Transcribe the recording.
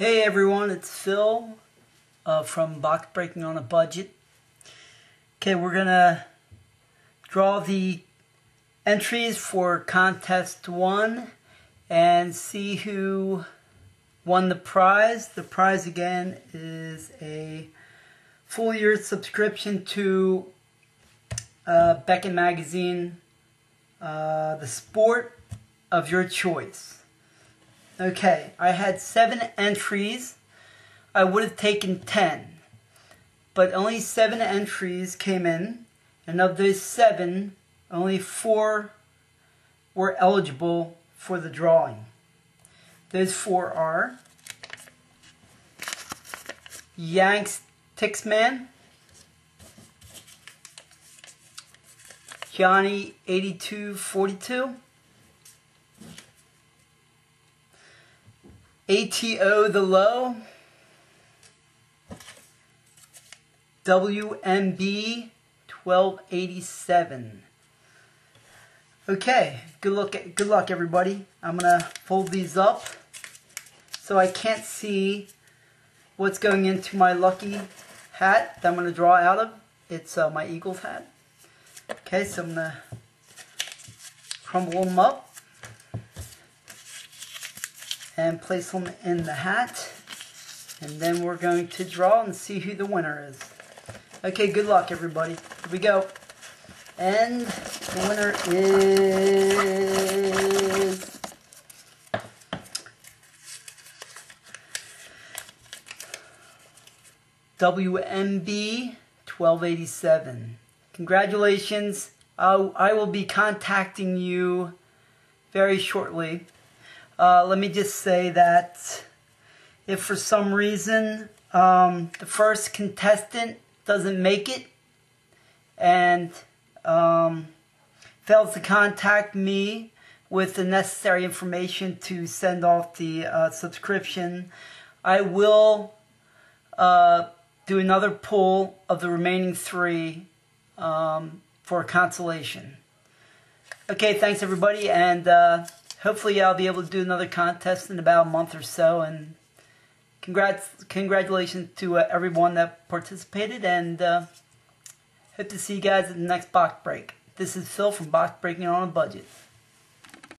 Hey everyone, it's Phil from Box Breaking on a Budget. Okay, we're gonna draw the entries for contest 1 and see who won the prize. The prize again is a full year subscription to Beckett Magazine, the sport of your choice. Okay, I had 7 entries. I would have taken 10, but only 7 entries came in, and of those 7, only 4 were eligible for the drawing. Those 4 are Yanks Tixman, Johnny 8242, ATO the Low, WMB 1287. Okay, good luck everybody. I'm gonna fold these up so I can't see what's going into my lucky hat that I'm gonna draw out of. It's my Eagles hat. Okay, so I'm gonna crumble them up and place them in the hat, and then we're going to draw and see who the winner is. Okay, good luck everybody. Here we go. And the winner is WMB 1287. Congratulations. I will be contacting you very shortly. Let me just say that if for some reason the first contestant doesn't make it and fails to contact me with the necessary information to send off the subscription, I will do another pull of the remaining 3 for consolation. Okay, thanks everybody, and hopefully I'll be able to do another contest in about a month or so, and congratulations to everyone that participated, and hope to see you guys at the next box break. This is Phil from Box Breaking on a Budget.